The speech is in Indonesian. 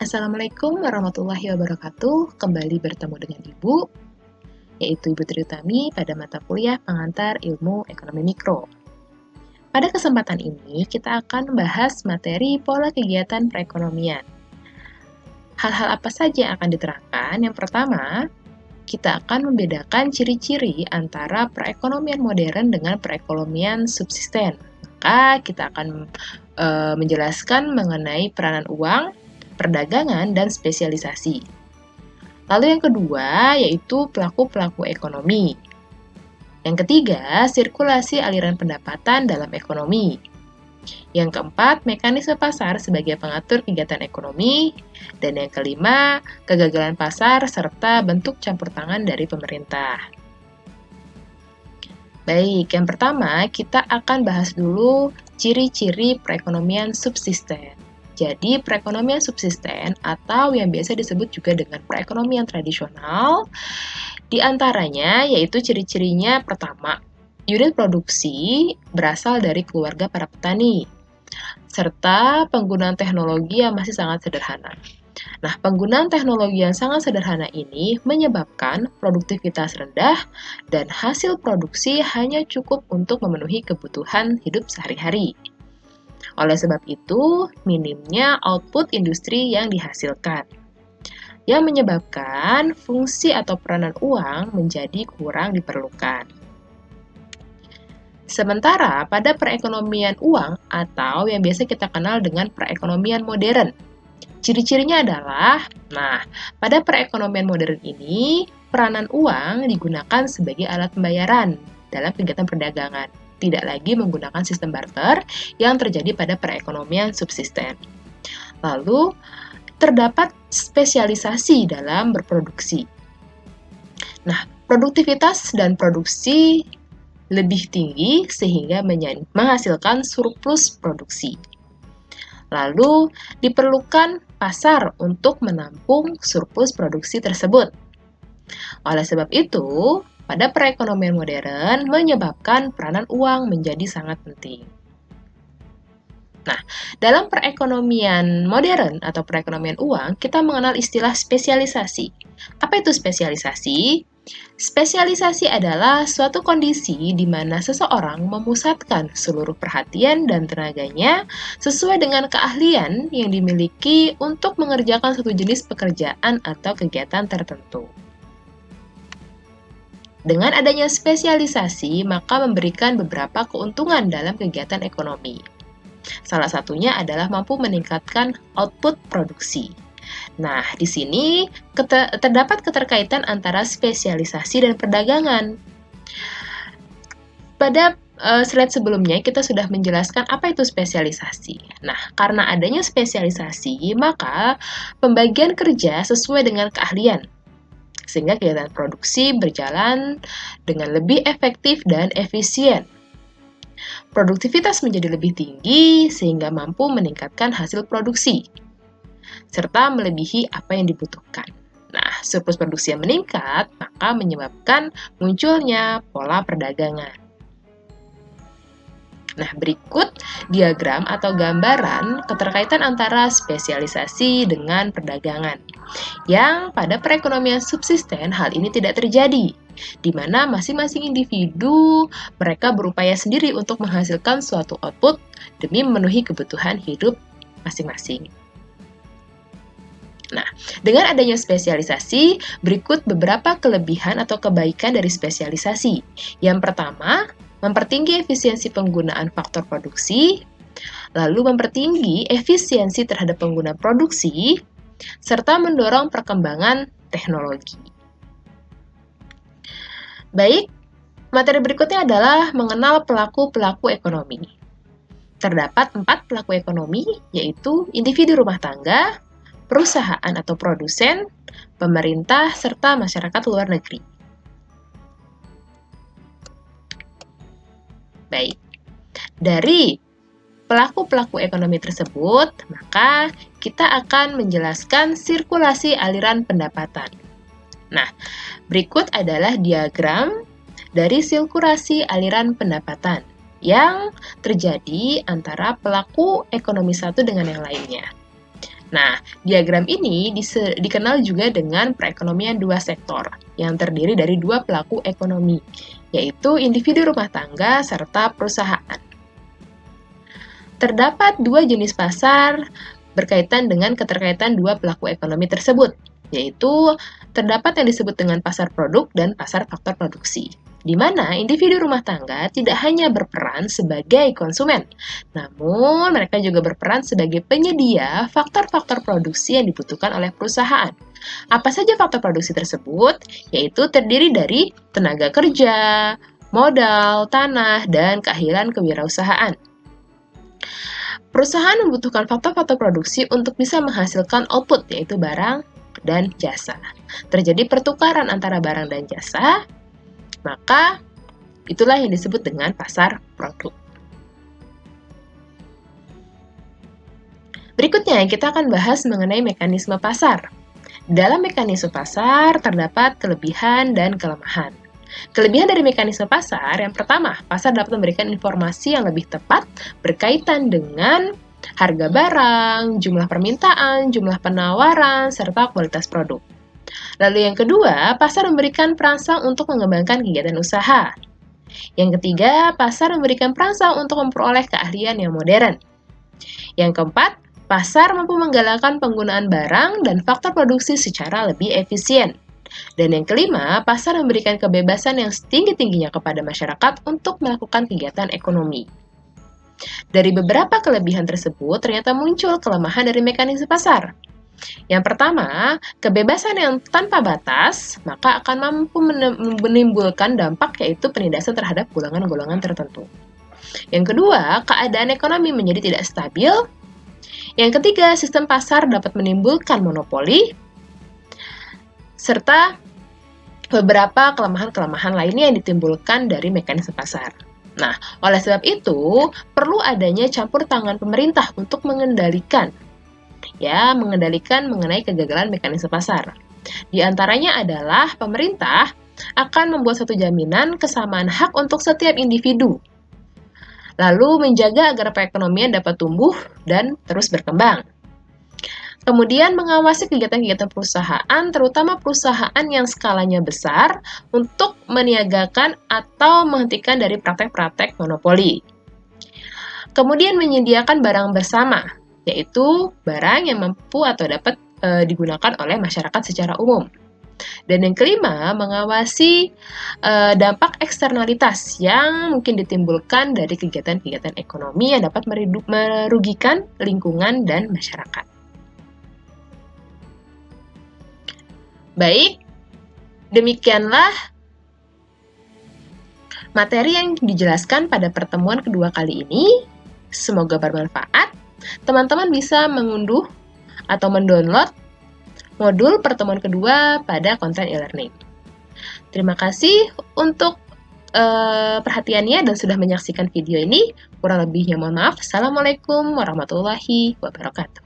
Assalamualaikum warahmatullahi wabarakatuh. Kembali bertemu dengan Ibu, yaitu Ibu Tri Utami pada mata kuliah pengantar ilmu ekonomi mikro. Pada kesempatan ini, kita akan membahas materi pola kegiatan perekonomian. Hal-hal apa saja yang akan diterangkan? Yang pertama, kita akan membedakan ciri-ciri antara perekonomian modern dengan perekonomian subsisten. Maka kita akan menjelaskan mengenai peranan uang, perdagangan, dan spesialisasi. Lalu yang kedua yaitu pelaku-pelaku ekonomi. Yang ketiga, sirkulasi aliran pendapatan dalam ekonomi. Yang keempat, mekanisme pasar sebagai pengatur kegiatan ekonomi. Dan yang kelima, kegagalan pasar serta bentuk campur tangan dari pemerintah. Baik, yang pertama kita akan bahas dulu ciri-ciri perekonomian subsisten. Jadi, perekonomian subsisten atau yang biasa disebut juga dengan perekonomian tradisional, di antaranya yaitu ciri-cirinya pertama, unit produksi berasal dari keluarga para petani, serta penggunaan teknologi yang masih sangat sederhana. Nah, penggunaan teknologi yang sangat sederhana ini menyebabkan produktivitas rendah dan hasil produksi hanya cukup untuk memenuhi kebutuhan hidup sehari-hari. Oleh sebab itu, minimnya output industri yang dihasilkan, yang menyebabkan fungsi atau peranan uang menjadi kurang diperlukan. Sementara pada perekonomian uang atau yang biasa kita kenal dengan perekonomian modern, ciri-cirinya adalah, pada perekonomian modern ini, peranan uang digunakan sebagai alat pembayaran dalam kegiatan perdagangan, tidak lagi menggunakan sistem barter yang terjadi pada perekonomian subsisten. Lalu, terdapat spesialisasi dalam berproduksi. Nah, produktivitas dan produksi lebih tinggi sehingga menghasilkan surplus produksi. Lalu, diperlukan pasar untuk menampung surplus produksi tersebut. Oleh sebab itu, pada perekonomian modern menyebabkan peranan uang menjadi sangat penting. Nah, dalam perekonomian modern atau perekonomian uang, kita mengenal istilah spesialisasi. Apa itu spesialisasi? Spesialisasi adalah suatu kondisi di mana seseorang memusatkan seluruh perhatian dan tenaganya sesuai dengan keahlian yang dimiliki untuk mengerjakan suatu jenis pekerjaan atau kegiatan tertentu. Dengan adanya spesialisasi, maka memberikan beberapa keuntungan dalam kegiatan ekonomi. Salah satunya adalah mampu meningkatkan output produksi. Nah, di sini terdapat keterkaitan antara spesialisasi dan perdagangan. Pada slide sebelumnya kita sudah menjelaskan apa itu spesialisasi. Nah, karena adanya spesialisasi, maka pembagian kerja sesuai dengan keahlian, sehingga kegiatan produksi berjalan dengan lebih efektif dan efisien. Produktivitas menjadi lebih tinggi sehingga mampu meningkatkan hasil produksi, serta melebihi apa yang dibutuhkan. Nah, surplus produksi yang meningkat, maka menyebabkan munculnya pola perdagangan. Nah, berikut diagram atau gambaran keterkaitan antara spesialisasi dengan perdagangan. Yang pada perekonomian subsisten hal ini tidak terjadi, di mana masing-masing individu mereka berupaya sendiri untuk menghasilkan suatu output demi memenuhi kebutuhan hidup masing-masing. Nah, dengan adanya spesialisasi, berikut beberapa kelebihan atau kebaikan dari spesialisasi. Yang pertama, mempertinggi efisiensi penggunaan faktor produksi, lalu mempertinggi efisiensi terhadap pengguna produksi, serta mendorong perkembangan teknologi. Baik, materi berikutnya adalah mengenal pelaku-pelaku ekonomi. Terdapat 4 pelaku ekonomi, yaitu individu rumah tangga, perusahaan atau produsen, pemerintah, serta masyarakat luar negeri. Baik, dari pelaku-pelaku ekonomi tersebut, maka kita akan menjelaskan sirkulasi aliran pendapatan. Nah, berikut adalah diagram dari sirkulasi aliran pendapatan yang terjadi antara pelaku ekonomi satu dengan yang lainnya. Nah, diagram ini dikenal juga dengan perekonomian dua sektor, yang terdiri dari dua pelaku ekonomi, yaitu individu rumah tangga serta perusahaan. Terdapat dua jenis pasar berkaitan dengan keterkaitan dua pelaku ekonomi tersebut, yaitu terdapat yang disebut dengan pasar produk dan pasar faktor produksi, di mana individu rumah tangga tidak hanya berperan sebagai konsumen, namun mereka juga berperan sebagai penyedia faktor-faktor produksi yang dibutuhkan oleh perusahaan. Apa saja faktor produksi tersebut? Yaitu terdiri dari tenaga kerja, modal, tanah, dan keahlian kewirausahaan. Perusahaan membutuhkan faktor-faktor produksi untuk bisa menghasilkan output, yaitu barang dan jasa. Terjadi pertukaran antara barang dan jasa, maka itulah yang disebut dengan pasar produk. Berikutnya, kita akan bahas mengenai mekanisme pasar. Dalam mekanisme pasar, terdapat kelebihan dan kelemahan. Kelebihan dari mekanisme pasar, yang pertama, pasar dapat memberikan informasi yang lebih tepat berkaitan dengan harga barang, jumlah permintaan, jumlah penawaran, serta kualitas produk. Lalu yang kedua, pasar memberikan perangsang untuk mengembangkan kegiatan usaha. Yang ketiga, pasar memberikan perangsang untuk memperoleh keahlian yang modern. Yang keempat, pasar mampu menggalakkan penggunaan barang dan faktor produksi secara lebih efisien. Dan yang kelima, pasar memberikan kebebasan yang setinggi-tingginya kepada masyarakat untuk melakukan kegiatan ekonomi. Dari beberapa kelebihan tersebut, ternyata muncul kelemahan dari mekanisme pasar. Yang pertama, kebebasan yang tanpa batas, maka akan mampu menimbulkan dampak yaitu penindasan terhadap golongan-golongan tertentu. Yang kedua, keadaan ekonomi menjadi tidak stabil. Yang ketiga, sistem pasar dapat menimbulkan monopoli, serta beberapa kelemahan-kelemahan lainnya yang ditimbulkan dari mekanisme pasar. Nah, oleh sebab itu, perlu adanya campur tangan pemerintah untuk mengendalikan mengenai kegagalan mekanisme pasar. Di antaranya adalah pemerintah akan membuat satu jaminan kesamaan hak untuk setiap individu, lalu menjaga agar perekonomian dapat tumbuh dan terus berkembang. Kemudian mengawasi kegiatan-kegiatan perusahaan, terutama perusahaan yang skalanya besar, untuk meniadakan atau menghentikan dari praktek-praktek monopoli. Kemudian menyediakan barang bersama, yaitu barang yang mampu atau dapat digunakan oleh masyarakat secara umum. Dan yang kelima, mengawasi dampak eksternalitas yang mungkin ditimbulkan dari kegiatan-kegiatan ekonomi yang dapat merugikan lingkungan dan masyarakat. Baik, demikianlah materi yang dijelaskan pada pertemuan kedua kali ini. Semoga bermanfaat. Teman-teman bisa mengunduh atau mendownload modul pertemuan kedua pada konten e-learning. Terima kasih untuk perhatiannya dan sudah menyaksikan video ini. Kurang lebihnya mohon maaf. Assalamualaikum warahmatullahi wabarakatuh.